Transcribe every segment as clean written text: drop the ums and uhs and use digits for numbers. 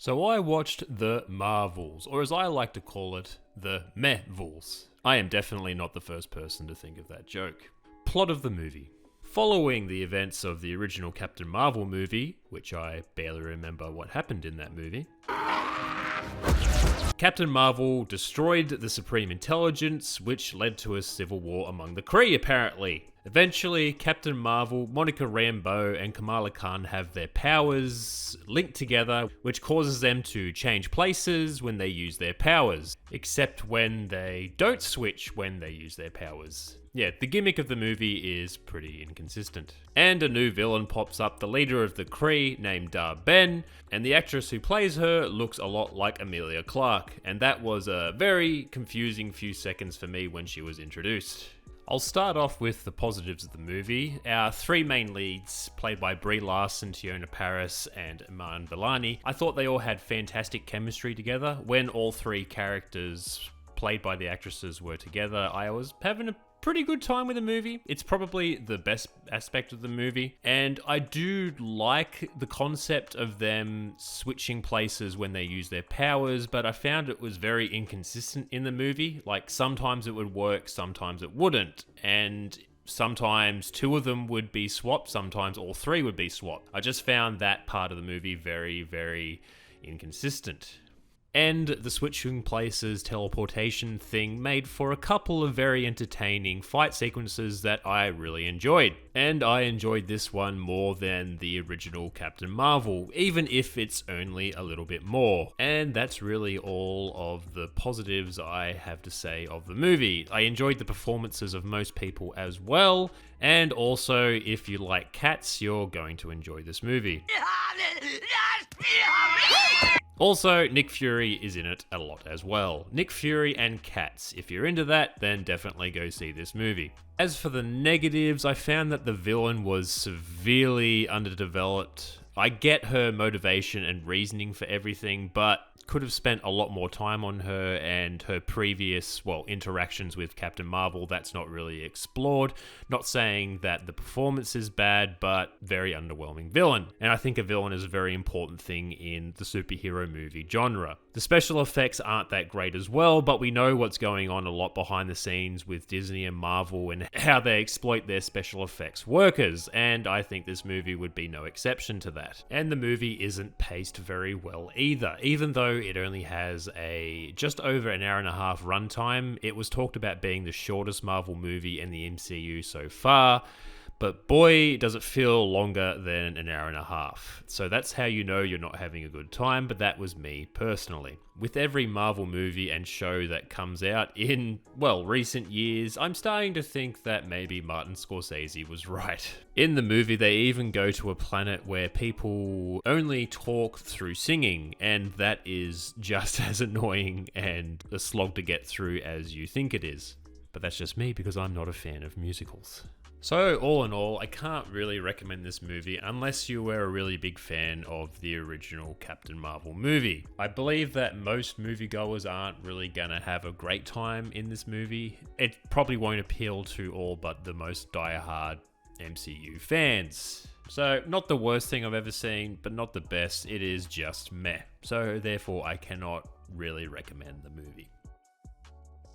So I watched the Meh-Vels, or as I like to call it, the Meh-Vels. I am definitely not the first person to think of that joke. Plot of the movie. Following the events of the original Captain Marvel movie, which I barely remember what happened in that movie, Captain Marvel destroyed the Supreme Intelligence, which led to a civil war among the Kree, apparently. Eventually, Captain Marvel, Monica Rambeau, and Kamala Khan have their powers linked together, which causes them to change places when they use their powers, except when they don't switch when they use their powers. Yeah, the gimmick of the movie is pretty inconsistent. And a new villain pops up, the leader of the Kree, named Ben, and the actress who plays her looks a lot like Emilia Clarke, and that was a very confusing few seconds for me when she was introduced. I'll start off with the positives of the movie. Our three main leads, played by Brie Larson, Tiona Paris, and Iman Vellani, I thought they all had fantastic chemistry together. When all three characters played by the actresses were together, I was having a pretty good time with the movie. It's probably the best aspect of the movie, and I do like the concept of them switching places when they use their powers, but I found it was very inconsistent in the movie. Like, sometimes it would work, sometimes it wouldn't, and sometimes two of them would be swapped, sometimes all three would be swapped. I just found that part of the movie very, very inconsistent. And the switching places teleportation thing made for a couple of very entertaining fight sequences that I really enjoyed. And I enjoyed this one more than the original Captain Marvel, even if it's only a little bit more. And that's really all of the positives I have to say of the movie. I enjoyed the performances of most people as well. And also, if you like cats, you're going to enjoy this movie. Also, Nick Fury is in it a lot as well. Nick Fury and cats. If you're into that, then definitely go see this movie. As for the negatives, I found that the villain was severely underdeveloped. I get her motivation and reasoning for everything, but could have spent a lot more time on her and her previous, interactions with Captain Marvel. That's not really explored. Not saying that the performance is bad, but very underwhelming villain. And I think a villain is a very important thing in the superhero movie genre. The special effects aren't that great as well, but we know what's going on a lot behind the scenes with Disney and Marvel and how they exploit their special effects workers, and I think this movie would be no exception to that. And the movie isn't paced very well either. Even though it only has a just over an hour and a half runtime, it was talked about being the shortest Marvel movie in the MCU so far. But boy, does it feel longer than an hour and a half. So that's how you know you're not having a good time, but that was me personally. With every Marvel movie and show that comes out in, recent years, I'm starting to think that maybe Martin Scorsese was right. In the movie, they even go to a planet where people only talk through singing, and that is just as annoying and a slog to get through as you think it is. But that's just me because I'm not a fan of musicals. So, all in all, I can't really recommend this movie unless you were a really big fan of the original Captain Marvel movie. I believe that most moviegoers aren't really gonna have a great time in this movie. It probably won't appeal to all but the most diehard MCU fans. So, not the worst thing I've ever seen, but not the best. It is just meh. So, therefore, I cannot really recommend the movie.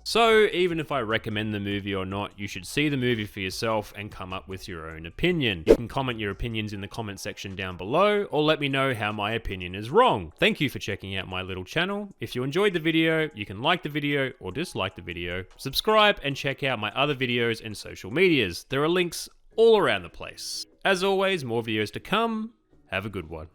So, even if I recommend the movie or not, you should see the movie for yourself and come up with your own opinion. You can comment your opinions in the comment section down below, or let me know how my opinion is wrong. Thank you for checking out my little channel. If you enjoyed the video, you can like the video or dislike the video, subscribe, and check out my other videos and social medias. There are links all around the place. As always, more videos to come. Have a good one.